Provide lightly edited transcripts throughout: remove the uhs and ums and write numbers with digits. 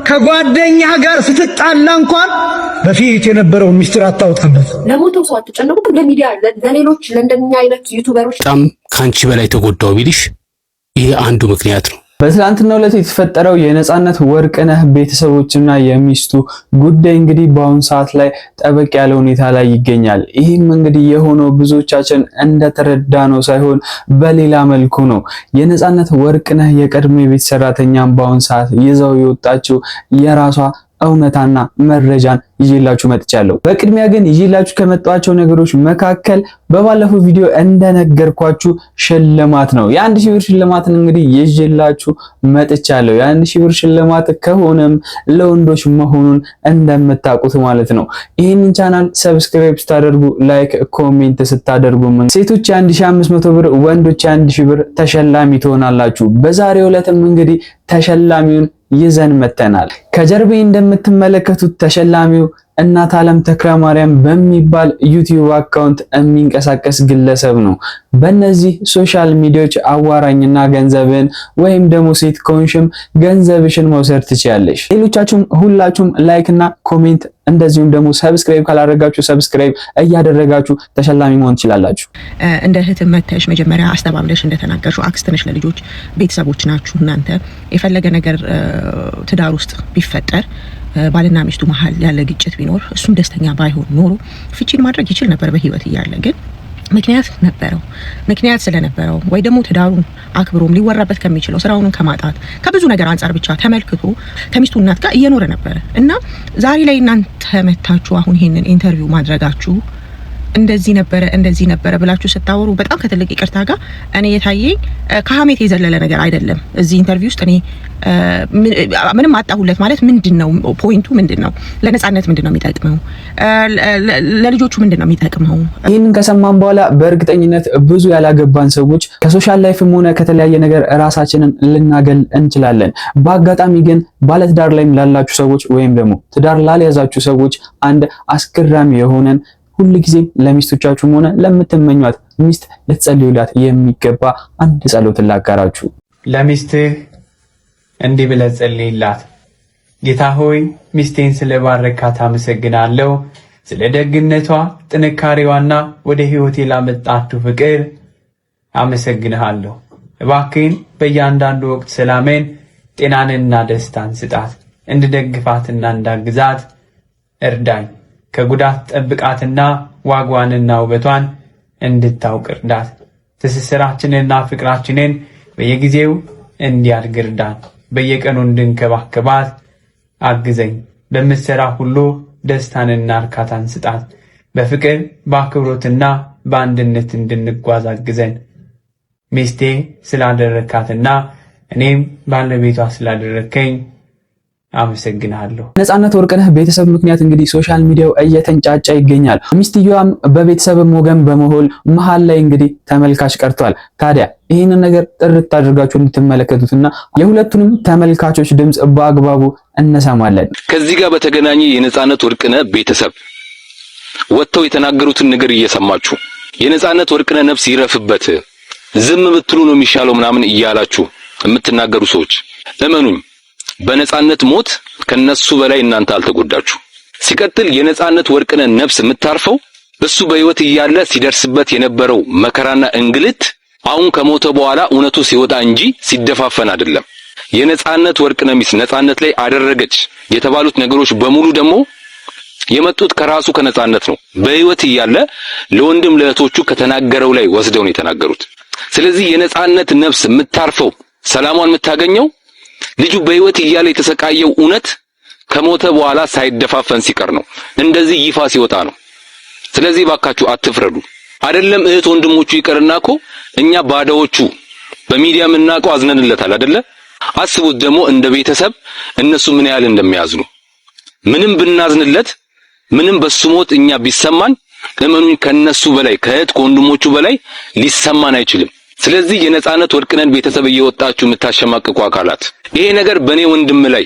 ከጓደኛ ጋር ስትጣላ እንኳን በፊት የነበረው ሚስጥር አታውጣበት። ለሞተው ሰው አትጨነቁ። ለሚዲያ ለሌሎች ለእንደኛ አይነት ዩቲዩበሮች በጣም ካንቺ በላይ ተጎዳው ቢልሽ ይሄ አንዱ ምክንያት ነው። በትላንትናው ዕለት የተፈጠረው የነጻነት ወርቅነህ ቤተሰቦችና የሚስቱ ጉዳይ እንግዲህ በአሁን ሰዓት ላይ ጠበቅ ያለ ሁኔታ ላይ ይገኛል። ይህም እንግዲህ የሆነው ብዙዎቻችን እንደተረዳነው ሳይሆን በሌላ መልኩ ነው። የነጻነት ወርቅነህ የቀድሞ የቤት ሰራተኛም በአሁን ሰዓት ይዘው የወጣችው የራሷ እውነታና መረጃን ይዤላችሁ መጥቻለሁ። በቅድሚያ ግን ይዤላችሁ ከመጣኋቸው ነገሮች መካከል በባለፈው ቪዲዮ እንደነገርኳችሁ ሽልማት ነው። የ1000 ብር ሽልማትን እንግዲህ ይዤላችሁ መጥቻለሁ። የ1000 ብር ሽልማት ከሆነም ለወንዶች መሆኑን እንደምታውቁት ማለት ነው። ይህንን ቻናል ሰብስክራይብ ስታደርጉ፣ ላይክ፣ ኮሜንት ስታደርጉ ሴቶች 1500 ብር፣ ወንዶች 1000 ብር ተሸላሚ ትሆናላችሁ። በዛሬው ዕለትም እንግዲህ ተሸላሚውን ይዘን መተናል። ከጀርቤ እንደምትመለከቱት ተሸላሚው እናት ዓለም ተክለማርያም በሚባል ዩቲዩብ አካውንት የሚንቀሳቀስ ግለሰብ ነው። በእነዚህ ሶሻል ሚዲያዎች አዋራኝና ገንዘብን ወይም ደግሞ ሴት ከሆንሽም ገንዘብሽን መውሰድ ትችያለሽ። ሌሎቻችሁም ሁላችሁም ላይክ እና ኮሜንት እንደዚሁም ደግሞ ሰብስክራይብ ካላደረጋችሁ ሰብስክራይብ እያደረጋችሁ ተሸላሚ መሆን ትችላላችሁ። እንደ እህት መተሽ መጀመሪያ አስተባብለሽ እንደተናገርሽው አክስት ነሽ ለልጆች ቤተሰቦች ናችሁ። እናንተ የፈለገ ነገር ትዳር ውስጥ ቢፈጠር ባልና ሚስቱ መሀል ያለ ግጭት ቢኖር እሱም ደስተኛ ባይሆን ኖሮ ፍቺን ማድረግ ይችል ነበር በህይወት እያለ። ግን ምክንያት ስለነበረው ወይ ደግሞ ትዳሩን አክብሮም ሊወራበት ከሚችለው ስራውን ከማጣት ከብዙ ነገር አንፃር ብቻ ተመልክቶ ከሚስቱ እናት ጋር እየኖረ ነበር እና ዛሬ ላይ እናንተ መታችሁ አሁን ይሄንን ኢንተርቪው ማድረጋችሁ እንደዚህ ነበረ ብላችሁ ስታወሩ በጣም ከትልቅ ይቅርታ ጋር እኔ የታየኝ ከሀሜት የዘለለ ነገር አይደለም። እዚህ ኢንተርቪው ውስጥ እኔ ምንም አጣሁለት ማለት ምንድነው ፖይንቱ? ምንድነው ለነጻነት ምንድነው የሚጠቅመው? ለልጆቹ ምንድነው የሚጠቅመው? ይሄንን ከሰማን በኋላ በእርግጠኝነት ብዙ ያላገባን ሰዎች ከሶሻል ላይፍም ሆነ ከተለያየ ነገር ራሳችንን ልናገል እንችላለን። በአጋጣሚ ግን ባለትዳር ላይም ላላችሁ ሰዎች ወይም ደግሞ ትዳር ላልያዛችሁ ሰዎች አንድ አስገራሚ የሆነን ሁልጊዜም ለሚስቶቻችሁም ሆነ ለምትመኟት ሚስት ልትጸልዩላት የሚገባ አንድ ጸሎት ላጋራችሁ። ለሚስትህ እንዲህ ብለህ ጸልይላት። ጌታ ሆይ ሚስቴን ስለባረካት አመሰግናለሁ። ስለ ደግነቷ፣ ጥንካሬዋና ወደ ህይወቴ ላመጣችው ፍቅር አመሰግንሃለሁ። እባክህን በእያንዳንዱ ወቅት ሰላሜን፣ ጤናንና ደስታን ስጣት። እንድደግፋትና እንዳግዛት እርዳኝ። ከጉዳት ጠብቃትና ዋጓንና ውበቷን እንድታውቅ እርዳት። ትስስራችንና ፍቅራችንን በየጊዜው እንዲያድግ እርዳን። በየቀኑ እንድንከባከባት አግዘኝ። በምትሰራ ሁሉ ደስታንና እርካታን ስጣት። በፍቅር በአክብሮትና በአንድነት እንድንጓዝ አግዘን። ሚስቴ ስላደረካትና እኔም ባለቤቷ ስላደረከኝ አመሰግናለሁ። ነጻነት ወርቅነህ ቤተሰብ ምክንያት እንግዲህ ሶሻል ሚዲያው እየተንጫጫ ይገኛል። ሚስትየዋም በቤተሰብም ወገን በመሆን መሃል ላይ እንግዲህ ተመልካች ቀርቷል። ታዲያ ይህንን ነገር ጥርት አድርጋችሁ እንድትመለከቱትና የሁለቱንም ተመልካቾች ድምጽ በአግባቡ እንሰማለን። ከዚህ ጋር በተገናኘ የነጻነት ወርቅነህ ቤተሰብ ወጥተው የተናገሩትን ነገር እየሰማችሁ የነጻነት ወርቅነህ ነፍስ ይረፍበት ዝም ብትሉ ነው የሚሻለው ምናምን እያላችሁ የምትናገሩ ሰዎች እመኑኝ በነጻነት ሞት ከነሱ በላይ እናንተ አልተጎዳችሁ። ሲቀጥል የነጻነት ወርቅነህ ነፍስ የምታርፈው እሱ በህይወት እያለ ሲደርስበት የነበረው መከራና እንግልት አሁን ከሞተ በኋላ እውነቱ ሲወጣ እንጂ ሲደፋፈን አይደለም። የነጻነት ወርቅነህ ሚስት ነጻነት ላይ አደረገች የተባሉት ነገሮች በሙሉ ደግሞ የመጡት ከራሱ ከነጻነት ነው። በህይወት እያለ ለወንድም ለእህቶቹ ከተናገረው ላይ ወስደው ነው የተናገሩት። ስለዚህ የነጻነት ነፍስ የምታርፈው ሰላሟን የምታገኘው ልጁ በህይወት እያለ የተሰቃየው እውነት ከሞተ በኋላ ሳይደፋፈን ሲቀር ነው። እንደዚህ ይፋ ሲወጣ ነው። ስለዚህ ባካችሁ አትፍረዱ። አይደለም እህት ወንድሞቹ ይቀርናኮ እኛ ባዳዎቹ በሚዲያ ምናቀው አዝነንለታል አይደለ? አስቡት ደግሞ እንደ ቤተሰብ እነሱ ምን ያህል እንደሚያዝኑ። ምንም ብናዝንለት ምንም በሱ ሞት እኛ ቢሰማን ለምኑኝ ከነሱ በላይ ከእህት ከወንድሞቹ በላይ ሊሰማን አይችልም። ስለዚህ የነጻነት ወርቅነህን ቤተሰብ እየወጣችሁ የምታሸማቅቁ አካላት ይሄ ነገር በኔ ወንድም ላይ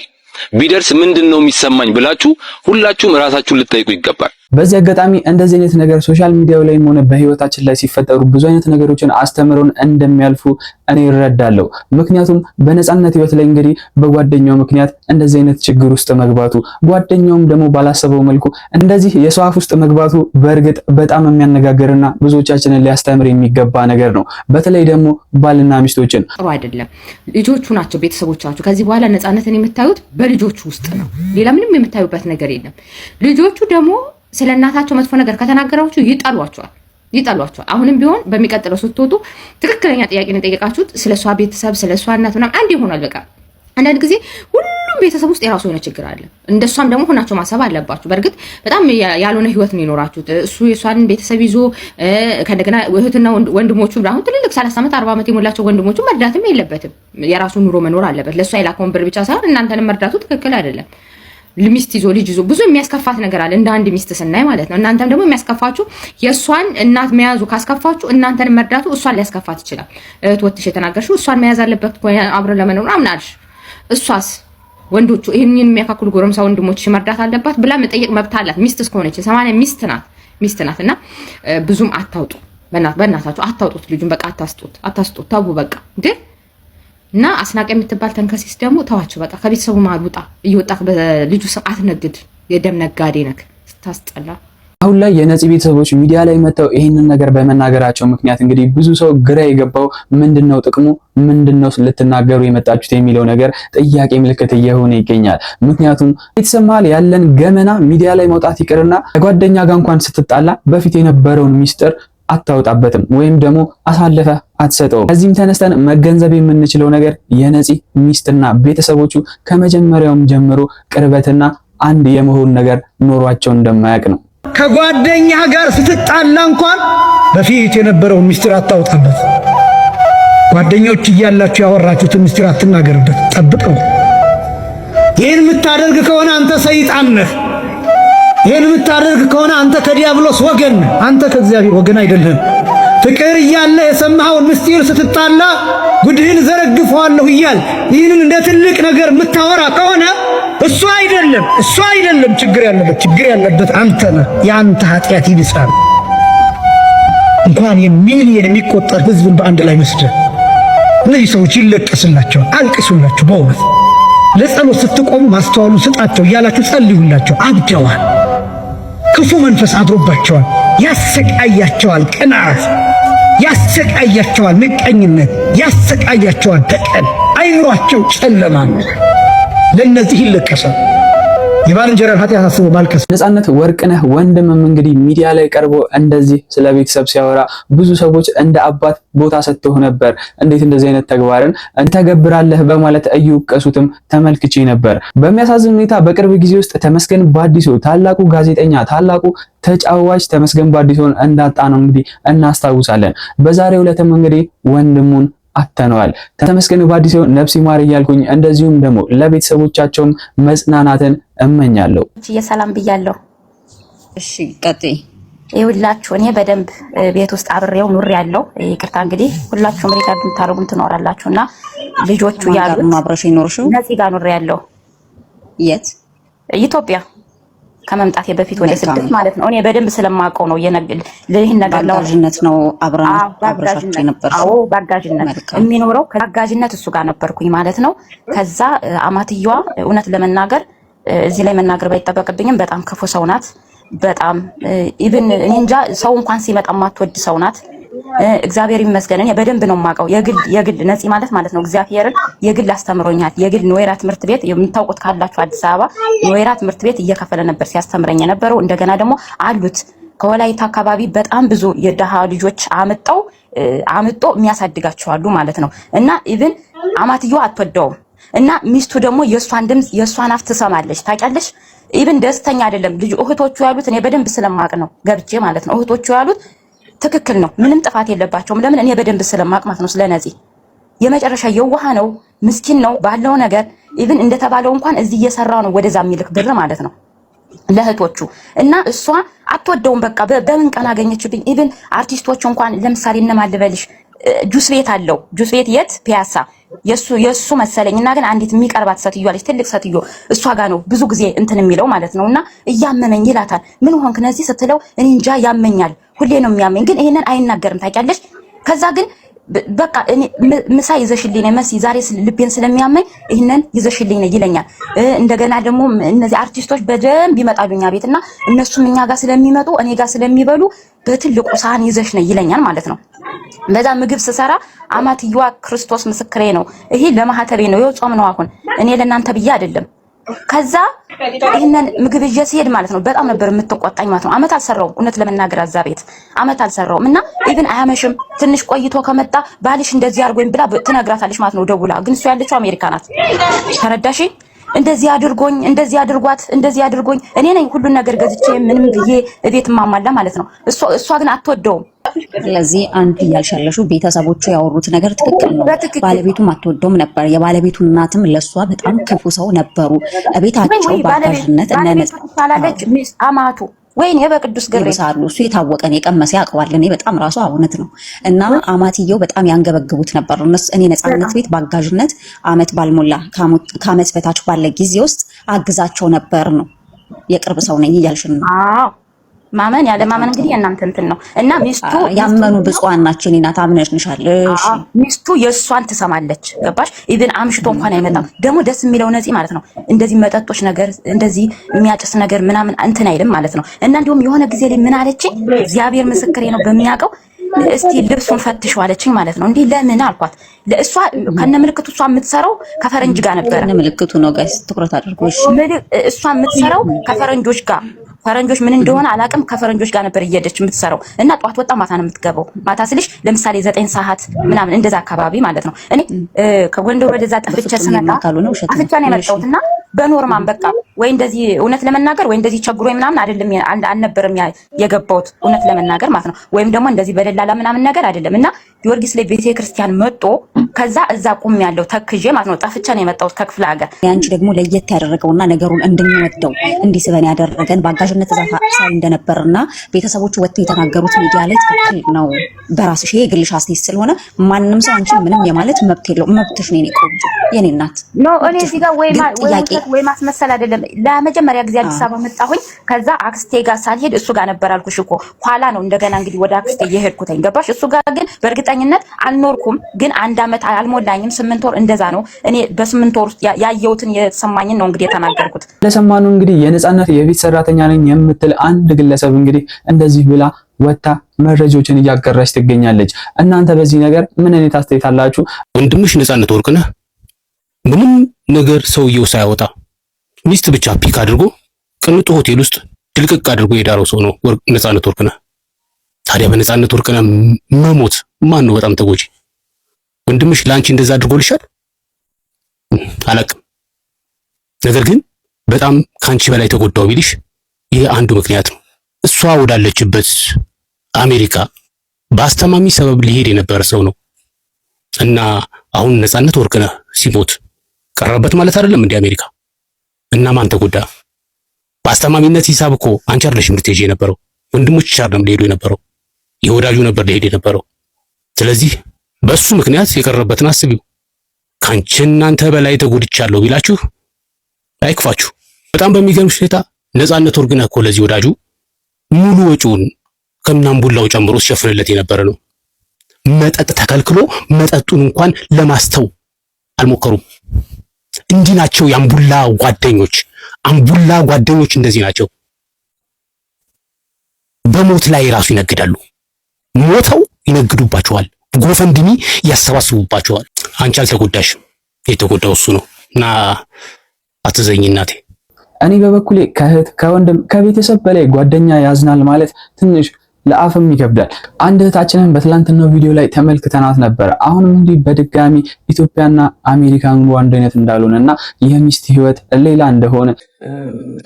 ቢደርስ ምንድነው የሚሰማኝ ብላችሁ ሁላችሁም ራሳችሁን ልትጠይቁ ይገባል። በዚህ አጋጣሚ እንደዚህ አይነት ነገር ሶሻል ሚዲያው ላይም ሆነ በህይወታችን ላይ ሲፈጠሩ ብዙ አይነት ነገሮችን አስተምረውን እንደሚያልፉ እኔ እረዳለሁ። ምክንያቱም በነጻነት ህይወት ላይ እንግዲህ በጓደኛው ምክንያት እንደዚህ አይነት ችግር ውስጥ መግባቱ ጓደኛውም ደግሞ ባላሰበው መልኩ እንደዚህ የሰው አፍ ውስጥ መግባቱ በእርግጥ በጣም የሚያነጋግርና ብዙዎቻችንን ሊያስተምር የሚገባ ነገር ነው። በተለይ ደግሞ ባልና ሚስቶችን ጥሩ አይደለም። ልጆቹ ናቸው ቤተሰቦቻችሁ። ከዚህ በኋላ ነጻነትን የምታዩት በልጆቹ ውስጥ ነው። ሌላ ምንም የምታዩበት ነገር የለም። ልጆቹ ደግሞ ስለ እናታቸው መጥፎ ነገር ከተናገራችሁ ይጠሏቸዋል። አሁንም ቢሆን በሚቀጥለው ስትወጡ ትክክለኛ ጥያቄ ነው የጠየቃችሁት። ስለሷ ቤተሰብ ስለሷ እናት ምናምን አንድ ይሆናል። በቃ አንዳንድ ጊዜ ሁሉም ቤተሰብ ውስጥ የራሱ የሆነ ችግር አለ። እንደሷም ደግሞ ሆናችሁ ማሰብ አለባችሁ። በእርግጥ በጣም ያልሆነ ህይወት ነው የኖራችሁት። እሱ የሷን ቤተሰብ ይዞ ከእንደገና እህትና ወንድሞቹ አሁን ትልልቅ 30 ዓመት 40 ዓመት የሞላቸው ወንድሞቹ መርዳትም የለበትም። የራሱ ኑሮ መኖር አለበት። ለሷ የላከውን ብር ብቻ ሳይሆን እናንተንም መርዳቱ ትክክል አይደለም። ሚስት ይዞ ልጅ ይዞ ብዙ የሚያስከፋት ነገር አለ እንደ አንድ ሚስት ስናይ ማለት ነው። እናንተም ደግሞ የሚያስከፋችሁ የሷን እናት መያዙ ካስከፋችሁ እናንተን መርዳቱ እሷን ሊያስከፋት ይችላል። እህት ወጥሽ የተናገርሽው እሷን መያዝ አለበት አብረን ለመኖር አምናልሽ። እሷስ ወንዶቹ ይሄንን የሚያካክሉ ጎረምሳ ወንድሞችሽ መርዳት አለባት ብላ መጠየቅ መብት አላት። ሚስት እስከሆነች 80 ሚስት ናትና ብዙም አታውጡ። በእናታችሁ አታውጡት። ልጁን በቃ አታስጡት። ተው በቃ እንዴ። እና አስናቀ የምትባል ተንከሲስ ደግሞ ተዋቸው በቃ ከቤተሰቡ መሀል ውጣ። እየወጣክ በልጁ ስም አትነግድ። የደም ነጋዴ ነክ ስታስጠላ። አሁን ላይ የነፂ ቤተሰቦች ሚዲያ ላይ መተው ይሄንን ነገር በመናገራቸው ምክንያት እንግዲህ ብዙ ሰው ግራ የገባው ምንድነው ጥቅሙ፣ ምንድነው ልትናገሩ የመጣችሁት የሚለው ነገር ጥያቄ ምልክት እየሆነ ይገኛል። ምክንያቱም ቤተሰብ መሀል ያለን ገመና ሚዲያ ላይ መውጣት ይቅርና ከጓደኛ ጋር እንኳን ስትጣላ በፊት የነበረውን ሚስጥር አታውጣበትም ወይም ደግሞ አሳልፈ አትሰጠውም። ከዚህም ተነስተን መገንዘብ የምንችለው ነገር የነፂ ሚስትና ቤተሰቦቹ ከመጀመሪያውም ጀምሮ ቅርበትና አንድ የመሆን ነገር ኖሯቸው እንደማያውቅ ነው። ከጓደኛ ጋር ስትጣላ እንኳን በፊት የነበረውን ሚስጥር አታውጣበት። ጓደኞች እያላችሁ ያወራችሁትን ሚስጥር አትናገርበት፣ ጠብቀው። ይህን የምታደርግ ከሆነ አንተ ሰይጣን ነህ። ይህን የምታደርግ ከሆነ አንተ ከዲያብሎስ ወገን፣ አንተ ከእግዚአብሔር ወገን አይደለም። ፍቅር እያለ የሰማኸውን ምስጢር ስትጣላ ጉድህን ዘረግፈዋለሁ እያል ይህንን እንደ ትልቅ ነገር የምታወራ ከሆነ እሱ አይደለም ችግር ያለበት አንተ ነህ። የአንተ ኃጢአት ይብሳል። እንኳን የሚሊየን የሚቆጠር ህዝብን በአንድ ላይ መስደህ እነዚህ ሰዎች ይለቀስላቸዋል። አልቅሱላቸው። በእውነት ለጸሎት ስትቆሙ ማስተዋሉ ስጣቸው እያላችሁ ጸልዩላቸው። አብደዋል። ክፉ መንፈስ አድሮባቸዋል። ያሰቃያቸዋል። ቅናት ያሰቃያቸዋል። ምቀኝነት ያሰቃያቸዋል። በቀል አይምሯቸው ጨለማ ነው። ለነዚህ ይለቀሳል። የባልንጀራን ኃጢአት አስቦ ማልቀስ። ነጻነት ወርቅነህ ወንድምም እንግዲህ ሚዲያ ላይ ቀርቦ እንደዚህ ስለ ቤተሰብ ሲያወራ ብዙ ሰዎች እንደ አባት ቦታ ሰጥተው ነበር። እንዴት እንደዚህ አይነት ተግባርን እንተገብራለህ በማለት እየወቀሱትም ተመልክቼ ነበር። በሚያሳዝን ሁኔታ በቅርብ ጊዜ ውስጥ ተመስገን ባዲሶ ታላቁ ጋዜጠኛ ታላቁ ተጫዋች ተመስገን ባዲሶን እንዳጣ ነው እንግዲህ እናስታውሳለን። በዛሬው ዕለትም እንግዲህ ወንድሙን አተነዋል። ተመስገን ባዲሶ ነፍስ ይማር እያልኩኝ እንደዚሁም ደግሞ ለቤተሰቦቻቸውም መጽናናትን እመኛለሁ። ሰላም ብያለሁ። እሺ ቀጥይ። ይኸውላችሁ እኔ በደንብ ቤት ውስጥ አብሬው ኑር ያለው ይቅርታ እንግዲህ ሁላችሁም ሪካርድ የምታደርጉም ትኖራላችሁና ልጆቹ ያሉት ማብረሽ ይኖርሽው ነፂ ጋር ኑር ያለው የት ኢትዮጵያ ከመምጣቴ በፊት ወደ ስደት ማለት ነው። እኔ በደንብ ስለማውቀው ነው ለይህን ነገር ባጋዥነት ነው አብራሻችሁ ነበር። አዎ ባጋዥነት የሚኖረው ከአጋዥነት እሱ ጋር ነበርኩኝ ማለት ነው። ከዛ አማትየዋ እውነት ለመናገር እዚህ ላይ መናገር ባይጠበቅብኝም በጣም ክፉ ሰው ናት። በጣም ኢቭን እንጃ ሰው እንኳን ሲመጣ ማትወድ ሰው ናት። እግዚአብሔር ይመስገን እኔ በደንብ ነው የማውቀው። የግል ነፂ ማለት ነው እግዚአብሔርን የግል አስተምሮኛል። የግል ኖይራ ትምህርት ቤት የምታውቁት ካላችሁ አዲስ አበባ ኖይራ ትምህርት ቤት እየከፈለ ነበር ሲያስተምረኝ የነበረው። እንደገና ደግሞ አሉት ከወላይታ አካባቢ በጣም ብዙ የደሃ ልጆች አምጦ የሚያሳድጋቸው አሉ ማለት ነው። እና ኢቭን አማትየው አትወደውም እና ሚስቱ ደግሞ የሷን ድምጽ የሷን አፍ ትሰማለች። ታውቂያለሽ ኢቭን ደስተኛ አይደለም ልጅ እህቶቹ ያሉት እኔ በደንብ ስለማቅ ነው ገብቼ ማለት ነው። እህቶቹ ያሉት ትክክል ነው፣ ምንም ጥፋት የለባቸውም። ለምን እኔ በደንብ ስለማቅ ማለት ነው። ስለነፂ የመጨረሻ የዋህ ነው፣ ምስኪን ነው ባለው ነገር ኢቭን እንደተባለው እንኳን እዚህ እየሰራ ነው ወደዛ የሚልክ ብር ማለት ነው ለእህቶቹ እና እሷ አትወደውም። በቃ በምን ቀን አገኘችብኝ። ኢቭን አርቲስቶች እንኳን ለምሳሌ እነማን ልበልሽ ጁስ ቤት አለው። ጁስ ቤት የት? ፒያሳ የሱ መሰለኝና ግን አንዲት የሚቀርባት ሴትዮ አለች፣ ትልቅ ሴትዮ እሷ ጋር ነው ብዙ ጊዜ እንትን የሚለው ማለት ነውና እያመመኝ ይላታል። ምን ሆንክ ነዚህ ስትለው እኔ እንጃ ያመኛል፣ ሁሌ ነው የሚያመኝ፣ ግን ይሄንን አይናገርም ታውቂያለሽ። ከዛ ግን በቃ እኔ ምሳ ይዘሽልኝ ነይ መሲ ዛሬ ልቤን ስለሚያመኝ ይሄንን ይዘሽልኝ ነይ ይለኛል። እንደገና ደግሞ እነዚህ አርቲስቶች በደንብ ይመጣሉኛ ቤትና እነሱም እኛ ጋር ስለሚመጡ እኔ ጋር ስለሚበሉ በትልቁ ሳህን ይዘሽ ነይ ይለኛል ማለት ነው። በዛ ምግብ ስሰራ አማትየዋ ክርስቶስ ምስክሬ ነው፣ ይሄ ለማህተቤ ነው፣ ይኸው ጾም ነው አሁን እኔ ለእናንተ ብዬ አይደለም። ከዛ ይሄንን ምግብ ይዤ ሲሄድ ማለት ነው በጣም ነበር የምትቆጣኝ ማለት ነው። አመት አልሰራውም እውነት ለመናገር እዛ ቤት አመት አልሰራውም እና ኢቭን አያመሽም ትንሽ ቆይቶ ከመጣ ባልሽ እንደዚህ አድርጎኝ ብላ ትነግራታለች ማለት ነው ደውላ። ግን እሱ ያለችው አሜሪካ ናት። ተረዳሽ? እንደዚህ አድርጎኝ እንደዚህ አድርጓት እንደዚህ አድርጎኝ እኔ ነኝ ሁሉን ነገር ገዝቼ ምንም ብዬ እቤት ማማላ ማለት ነው። እሷ ግን አትወደውም። ስለዚህ አንድ እያልሻለሹ ቤተሰቦቹ ያወሩት ነገር ትክክል ነው። ባለቤቱም አትወደውም ነበር። የባለቤቱ እናትም ለሷ በጣም ክፉ ሰው ነበሩ። እቤታቸው ባካሽነት ታላለች አማቱ ወይኔ በቅዱስ ገብርኤል ይሳሉ። እሱ የታወቀን የቀመሰ ያውቀዋል። እኔ በጣም ራሱ እውነት ነው እና አማትየው በጣም ያንገበግቡት ነበር። እኔ ነፃነት ቤት ባጋዥነት አመት ባልሞላ ከአመት በታች ባለ ጊዜ ውስጥ አግዛቸው ነበር ነው። የቅርብ ሰው ነኝ እያልሽን ነው። አዎ ማመን ያለ ማመን እንግዲህ የእናንተ እንትን ነው እና ሚስቱ ያመኑ ብፁዓን ናቸው። እኔና ታምነሽንሻል። እሺ ሚስቱ የእሷን ትሰማለች። ገባሽ? ኢቭን አምሽቶ እንኳን አይመጣም። ደግሞ ደስ የሚለው ነፂ ማለት ነው እንደዚህ መጠጦች ነገር እንደዚህ የሚያጭስ ነገር ምናምን እንትን አይልም ማለት ነው። እና እንዲሁም የሆነ ጊዜ ላይ ምን አለችኝ፣ እግዚአብሔር ምስክሬ ነው በሚያውቀው እስቲ ልብሱን ፈትሽው አለችኝ ማለት ነው። እንዴ ለምን አልኳት። ለእሷ ከነ ምልክቱ እሷ የምትሰራው ከፈረንጅ ጋር ነበር። ከነ ምልክቱ ነው ጋይስ ትኩረት አድርጎ። እሺ እሷ የምትሰራው ከፈረንጆች ጋር ፈረንጆች ምን እንደሆነ አላቅም። ከፈረንጆች ጋር ነበር እየሄደች የምትሰራው እና ጧት ወጣ ማታ ነው የምትገባው። ማታ ስልሽ ለምሳሌ 9 ሰዓት ምናምን እንደዛ አካባቢ ማለት ነው። እኔ ከጎንደር ወደዛ ጠፍቼ ስመጣ አፍቻ ነው የመጣሁትና በኖርማን በቃ ወይ እንደዚህ እውነት ለመናገር ወይ እንደዚህ ቸግሮኝ ምናምን አይደለም አልነበረም የገባሁት እውነት ለመናገር ማለት ነው። ወይም ደግሞ እንደዚህ በደላላ ምናምን ነገር አይደለም። እና ጊዮርጊስ ላይ ቤተክርስቲያን መጥቶ ከዛ እዛ ቁም ያለው ተክዤ ማለት ነው ጠፍቼ ነው የመጣሁት ከክፍለ ሀገር። ያንቺ ደግሞ ለየት ያደረገውና ነገሩን እንድንወደው እንዲስበን ያደረገን ባጋዥነት እዛ ሳይ እንደነበርና ቤተሰቦቹ ወጥተው የተናገሩት ሚዲያ ላይ ትክክል ነው። በራስሽ ይሄ የግልሽ አስተያየት ስለሆነ ማንንም ሰው አንቺ ምንም የማለት መብት የለውም። መብትሽ ነው የኔ ቆንጆ የኔ እናት። ኖ እኔ እዚህ ጋር ወይ ማስመሰል አይደለም። ለመጀመሪያ ጊዜ አዲስ አበባ መጣሁኝ። ከዛ አክስቴ ጋር ሳልሄድ እሱ ጋር ነበር አልኩሽ እኮ። ኋላ ነው እንደገና እንግዲህ ወደ አክስቴ እየሄድኩኝ ገባሽ። እሱ ጋር ግን በእርግጠኝነት አልኖርኩም። ግን 1 አመት አልሞላኝም 8 ወር እንደዛ ነው። እኔ በ8 ወር ውስጥ ያየሁትን የተሰማኝን ነው እንግዲህ የተናገርኩት። ለሰማኑ እንግዲህ የነፃነት የቤት ሰራተኛ ነኝ የምትል አንድ ግለሰብ እንግዲህ እንደዚህ ብላ ወታ መረጃዎችን እያቀረች ትገኛለች። እናንተ በዚህ ነገር ምን አይነት አስተያየት አላችሁ? ወንድምሽ ነፃነት ወርቅነህ ምንም ነገር ሰውየው ሳያወጣ ሚስት ብቻ ፒክ አድርጎ ቅንጡ ሆቴል ውስጥ ድልቅቅ አድርጎ የዳረው ሰው ነው ነፃነት ወርቅነህ። ታዲያ በነፃነት ወርቅነህ መሞት ማን ነው በጣም ተጎጂ? ወንድምሽ ለአንቺ እንደዛ አድርጎልሻል? አላቅም። ነገር ግን በጣም ካንቺ በላይ ተጎዳው ቢልሽ ይሄ አንዱ ምክንያት ነው። እሷ ወዳለችበት አሜሪካ በአስተማሚ ሰበብ ሊሄድ የነበረ ሰው ነው እና አሁን ነፃነት ወርቅነህ ሲሞት ቀረበት ማለት አይደለም እንደ አሜሪካ እና ማን ተጎዳ? በአስተማሚነት ሂሳብ እኮ አንቺ አይደለሽም ልትሄጂ የነበረው፣ ወንድሞችሽ አይደለም ሊሄዱ የነበረው፣ የወዳጁ ነበር ሊሄድ የነበረው። ስለዚህ በሱ ምክንያት የቀረበትን አስቢው። ካንቺ እናንተ በላይ ተጎድቻለሁ ቢላችሁ አይክፋችሁ። በጣም በሚገርምሽ ሁኔታ ነፃነት ወርቅነህ እኮ ለዚህ ወዳጁ ሙሉ ወጪውን ከናምቡላው ጨምሮ ሲሸፍንለት የነበረ ነው። መጠጥ ተከልክሎ መጠጡን እንኳን ለማስተው አልሞከሩም። እንዲህ ናቸው የአምቡላ ጓደኞች። አምቡላ ጓደኞች እንደዚህ ናቸው። በሞት ላይ ራሱ ይነግዳሉ። ሞተው ይነግዱባቸዋል። ጎፈንድሚ ያሰባስቡባቸዋል። አንቺ አልተጎዳሽም፣ የተጎዳው እሱ ነው እና አትዘኝ እናቴ። እኔ በበኩሌ ከእህት ከወንድም ከቤተሰብ በላይ ጓደኛ ያዝናል ማለት ትንሽ ለአፍም ይከብዳል። አንድ እህታችንን በትላንትናው ቪዲዮ ላይ ተመልክተናት ነበር። አሁንም እንዲህ በድጋሚ ኢትዮጵያና አሜሪካ ኑሮ አንድ አይነት እንዳልሆነና የሚስት ህይወት ሌላ እንደሆነ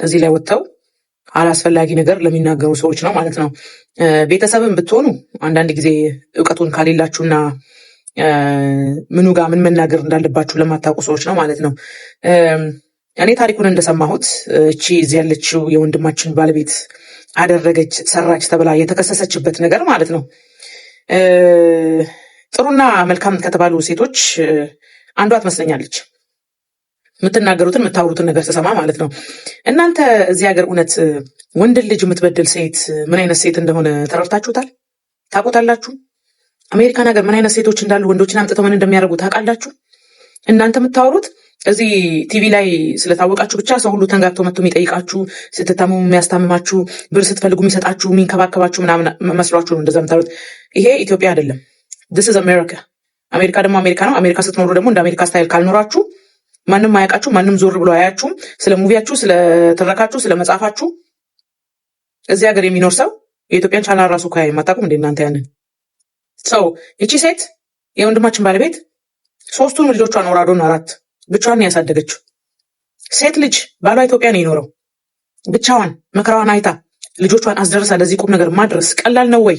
እዚህ ላይ ወጥተው አላስፈላጊ ነገር ለሚናገሩ ሰዎች ነው ማለት ነው። ቤተሰብን ብትሆኑ አንዳንድ ጊዜ እውቀቱን ካሌላችሁና ምኑ ጋር ምን መናገር እንዳለባችሁ ለማታውቁ ሰዎች ነው ማለት ነው። እኔ ታሪኩን እንደሰማሁት እቺ እዚህ ያለችው የወንድማችን ባለቤት አደረገች ሰራች ተብላ የተከሰሰችበት ነገር ማለት ነው ጥሩና መልካም ከተባሉ ሴቶች አንዷ ትመስለኛለች። የምትናገሩትን የምታወሩትን ነገር ስሰማ ማለት ነው። እናንተ እዚህ ሀገር እውነት ወንድ ልጅ የምትበድል ሴት ምን አይነት ሴት እንደሆነ ተረድታችሁታል? ታውቁታላችሁ? አሜሪካን ሀገር ምን አይነት ሴቶች እንዳሉ ወንዶችን አምጥተው ምን እንደሚያደርጉ ታውቃላችሁ? እናንተ የምታወሩት እዚህ ቲቪ ላይ ስለታወቃችሁ ብቻ ሰው ሁሉ ተንጋግቶ መጥቶ የሚጠይቃችሁ፣ ስትታሙ የሚያስታምማችሁ፣ ብር ስትፈልጉ የሚሰጣችሁ፣ የሚንከባከባችሁ ምናምን መስሏችሁ ነው እንደዛ የምታወሩት። ይሄ ኢትዮጵያ አይደለም። this is America። አሜሪካ ደግሞ አሜሪካ ነው። አሜሪካ ስትኖሩ ደግሞ እንደ አሜሪካ ስታይል ካልኖራችሁ ማንም አያውቃችሁ፣ ማንም ዞር ብሎ አያችሁም። ስለ ሙቪያችሁ፣ ስለ ትረካችሁ፣ ስለ መጽሐፋችሁ እዚህ ሀገር የሚኖር ሰው የኢትዮጵያን ቻናል ራሱ ካያ የማታውቁም እንደ እናንተ ያንን ሰው። እቺ ሴት የወንድማችን ባለቤት 3ቱን ልጆቿን ወራዶን 4 ብቻዋን ያሳደገችው ሴት ልጅ ባሏ ኢትዮጵያ ነው የኖረው። ብቻዋን መከራዋን አይታ ልጆቿን አስደርሳ ለዚህ ቁም ነገር ማድረስ ቀላል ነው ወይ?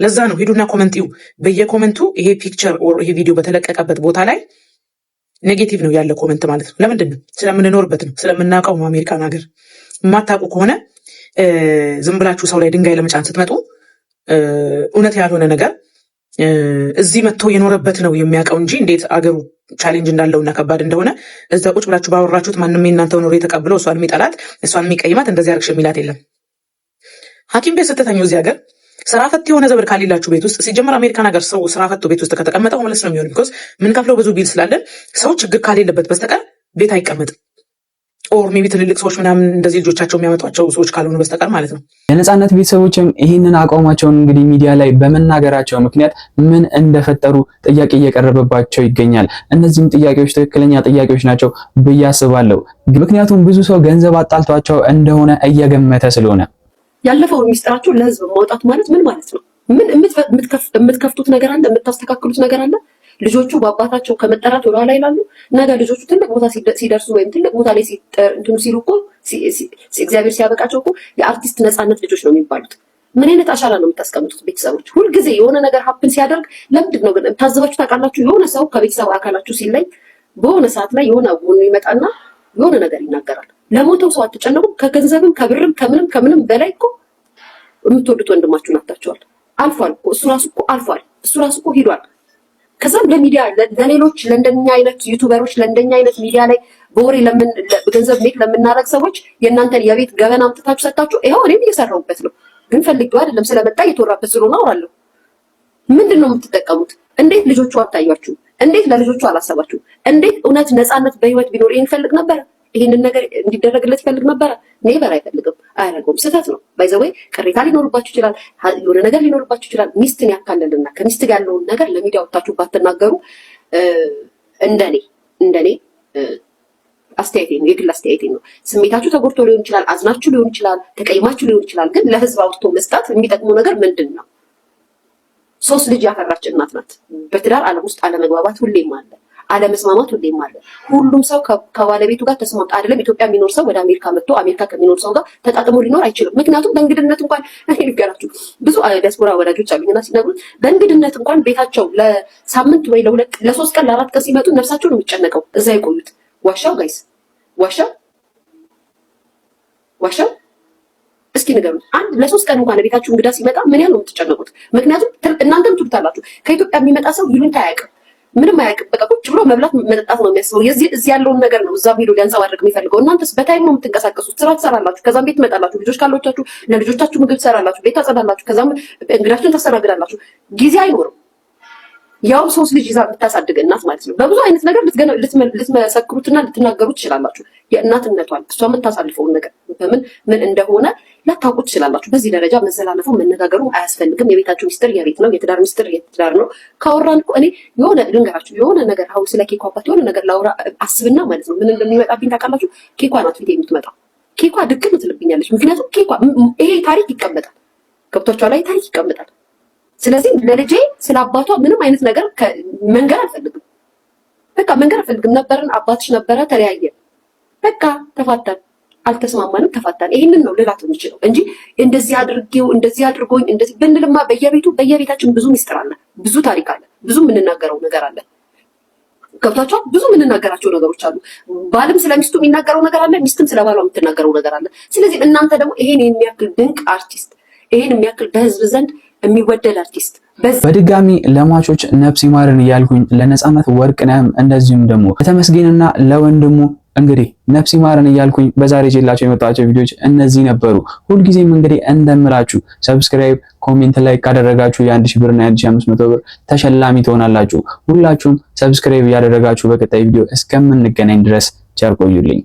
ለዛ ነው ሂዱና ኮመንቲው በየኮመንቱ ይሄ ፒክቸር ኦር ይሄ ቪዲዮ በተለቀቀበት ቦታ ላይ ኔጌቲቭ ነው ያለ ኮመንት ማለት ነው። ለምንድን ነው? ስለምንኖርበት ነው፣ ስለምናውቀው ነው። አሜሪካን ሀገር የማታውቁ ከሆነ ዝም ብላችሁ ሰው ላይ ድንጋይ ለመጫን ስትመጡ እውነት ያልሆነ ነገር እዚህ መጥቶ የኖረበት ነው የሚያውቀው እንጂ እንዴት አገሩ ቻሌንጅ እንዳለውና ከባድ እንደሆነ እዛ ቁጭ ብላችሁ ባወራችሁት ማንም የእናንተው ኖሮ የተቀብለው እሷን የሚጠላት እሷን የሚቀይማት እንደዚህ አርግሽ የሚላት የለም። ሐኪም ቤት ስትተኙ እዚህ ሀገር ስራ ፈት የሆነ ዘመድ ካሌላችሁ ቤት ውስጥ ሲጀመር አሜሪካን ሀገር ሰው ስራ ፈቶ ቤት ውስጥ ከተቀመጠ ሆምለስ ነው የሚሆነው። ቢኮዝ ምን ከፍለው ብዙ ቢል ስላለን ሰው ችግር ካሌለበት በስተቀር ቤት አይቀመጥም። ኦር ሜቢ ትልልቅ ሰዎች ምናምን እንደዚህ ልጆቻቸው የሚያመጧቸው ሰዎች ካልሆኑ በስተቀር ማለት ነው። የነጻነት ቤተሰቦችም ይህንን አቋማቸውን እንግዲህ ሚዲያ ላይ በመናገራቸው ምክንያት ምን እንደፈጠሩ ጥያቄ እየቀረበባቸው ይገኛል። እነዚህም ጥያቄዎች ትክክለኛ ጥያቄዎች ናቸው ብዬ አስባለሁ። ምክንያቱም ብዙ ሰው ገንዘብ አጣልቷቸው እንደሆነ እየገመተ ስለሆነ ያለፈውን ሚስጥራችሁ ለህዝብ ማውጣት ማለት ምን ማለት ነው? ምን የምትከፍቱት ነገር አለ? የምታስተካክሉት ነገር አለ? ልጆቹ በአባታቸው ከመጠራት ወደ ኋላ ይላሉ። ነገ ልጆቹ ትልቅ ቦታ ሲደርሱ ወይም ትልቅ ቦታ ላይ እንትኑ ሲሉ እኮ እግዚአብሔር ሲያበቃቸው እኮ የአርቲስት ነጻነት ልጆች ነው የሚባሉት። ምን አይነት አሻራ ነው የምታስቀምጡት? ቤተሰቦች ሁልጊዜ የሆነ ነገር ሀፕን ሲያደርግ ለምንድን ነው ግን ታዘባችሁ ታውቃላችሁ? የሆነ ሰው ከቤተሰብ አካላችሁ ሲለይ በሆነ ሰዓት ላይ የሆነ ጎኑ ይመጣና የሆነ ነገር ይናገራል። ለሞተው ሰው አትጨነቁም? ከገንዘብም ከብርም ከምንም በላይ እኮ የምትወዱት ወንድማችሁን አታችኋል። አልፏል እኮ እሱ ራሱ እኮ አልፏል። እሱ ራሱ እኮ ሂዷል። ከዛም ለሚዲያ ለሌሎች ለእንደኛ አይነት ዩቲዩበሮች ለእንደኛ አይነት ሚዲያ ላይ በወሬ ገንዘብ ሜክ ለምናረግ ሰዎች የእናንተን የቤት ገበና አምጥታችሁ ሰጣችሁ። ይኸው እኔም እየሰራሁበት ነው፣ ግን ፈልጌው አይደለም ስለመጣ እየተወራበት ስለሆነ አወራለሁ። ምንድን ነው የምትጠቀሙት? እንዴት ልጆቹ አታያችሁ? እንዴት ለልጆቹ አላሰባችሁ? እንዴት እውነት ነፃነት በህይወት ቢኖር ይሄን ፈልግ ነበር? ይሄንን ነገር እንዲደረግለት ይፈልግ ነበረ? ኔቨር አይፈልግም፣ አያደርገውም። ስህተት ነው። ባይዘወይ ቅሬታ ሊኖርባችሁ ይችላል፣ የሆነ ነገር ሊኖርባችሁ ይችላል። ሚስትን ያካለልና ከሚስት ጋር ያለውን ነገር ለሚዲያ ወጣችሁ ባትናገሩ እንደኔ አስተያየቴ ነው፣ የግል አስተያየቴ ነው። ስሜታችሁ ተጎድቶ ሊሆን ይችላል፣ አዝናችሁ ሊሆን ይችላል፣ ተቀይማችሁ ሊሆን ይችላል። ግን ለህዝብ አውጥቶ መስጣት የሚጠቅመው ነገር ምንድን ነው? 3 ልጅ ያፈራች እናት ናት። በትዳር ዓለም ውስጥ አለመግባባት ሁሌም አለ፣ አለመስማማት ሁሌም አለ። ሁሉም ሰው ከባለቤቱ ጋር ተስማምቶ አይደለም። ኢትዮጵያ የሚኖር ሰው ወደ አሜሪካ መጥቶ አሜሪካ ከሚኖር ሰው ጋር ተጣጥሞ ሊኖር አይችልም። ምክንያቱም በእንግድነት እንኳን ልንገራችሁ፣ ብዙ ዲያስፖራ ወዳጆች አሉኝና ሲነግሩት በእንግድነት እንኳን ቤታቸው ለሳምንት ወይ ለ3 ቀን ለ4 ቀን ሲመጡ ነፍሳቸው ነው የሚጨነቀው እዛ የቆዩት። ዋሻው ጋይስ ዋሻው እስኪ ንገሩኝ። አንድ ለ3 ቀን እንኳን ቤታችሁ እንግዳ ሲመጣ ምን ያህል ነው የምትጨነቁት? ምክንያቱም እናንተም ትሉታላችሁ ከኢትዮጵያ የሚመጣ ሰው ይሉንታ አያውቅም፣ ምንም አያውቅም። በቃ ቁጭ ብሎ መብላት መጠጣት ነው የሚያስበው። እዚህ ያለውን ነገር ነው እዛ ሄዶ ሊያንጸባርቅ የሚፈልገው። እናንተስ በታይም ነው የምትንቀሳቀሱት። ስራ ትሰራላችሁ፣ ከዛም ቤት ትመጣላችሁ፣ ልጆች ካሎቻችሁ ለልጆቻችሁ ምግብ ትሰራላችሁ፣ ቤት ታጸዳላችሁ፣ ከዛም እንግዳችሁን ታስተናግዳላችሁ። ጊዜ አይኖርም። ያው 3 ልጅ ይዛ የምታሳድግ እናት ማለት ነው። በብዙ አይነት ነገር ልትመሰክሩትና ልትናገሩ ትችላላችሁ። የእናትነቷን እሷ የምታሳልፈውን ነገር ምን እንደሆነ ላታውቁ ትችላላችሁ። በዚህ ደረጃ መዘላለፉ መነጋገሩ አያስፈልግም። የቤታችሁ ሚስጥር የቤት ነው፣ የትዳር ሚስጥር የትዳር ነው። ካወራን እኮ እኔ የሆነ ልንገራችሁ፣ የሆነ ነገር አሁን ስለ ኬኳ አባት የሆነ ነገር ላውራ አስብና ማለት ነው ምን እንደሚመጣብኝ ታውቃላችሁ? ኬኳ ናት ፊት የምትመጣው። ኬኳ ድቅም ትልብኛለች። ምክንያቱም ኬኳ ይሄ ታሪክ ይቀመጣል፣ ገብቷቿ ላይ ታሪክ ይቀመጣል። ስለዚህ ለልጄ ስለ አባቷ ምንም አይነት ነገር መንገር አልፈልግም። በቃ መንገር አልፈልግም። ነበርን፣ አባትሽ ነበረ፣ ተለያየን፣ በቃ ተፋታን፣ አልተስማማንም፣ ተፋታን። ይሄንን ነው ልላት የምችለው እንጂ እንደዚህ አድርጌው እንደዚህ አድርጎኝ እንደዚህ ብንልማ በየቤታችን ብዙ ሚስጥር አለ፣ ብዙ ታሪክ አለ፣ ብዙ የምንናገረው ነገር አለ። ገብቷቸዋል። ብዙ የምንናገራቸው ነገሮች አሉ። ባልም ስለሚስቱ የሚናገረው ነገር አለ፣ ሚስትም ስለባሏ የምትናገረው ነገር አለ። ስለዚህ እናንተ ደግሞ ይሄን የሚያክል ድንቅ አርቲስት፣ ይሄን የሚያክል በህዝብ ዘንድ የሚወደድ አርቲስት በድጋሚ ለሟቾች ነፍስ ይማርን እያልኩኝ ለነጻነት ወርቅነህም እንደዚሁም ደግሞ ለተመስገንና ለወንድሙ እንግዲህ ነፍስ ይማርን እያልኩኝ በዛሬ ጀላቸው የመጣቸው ቪዲዮዎች እነዚህ ነበሩ። ሁልጊዜም እንግዲህ እንደምላችሁ ሰብስክራይብ፣ ኮሜንት ላይ ካደረጋችሁ የ1000 ብርና የ1500 ብር ተሸላሚ ትሆናላችሁ። ሁላችሁም ሰብስክራይብ ያደረጋችሁ በቀጣይ ቪዲዮ እስከምንገናኝ ድረስ ቸር ቆዩልኝ።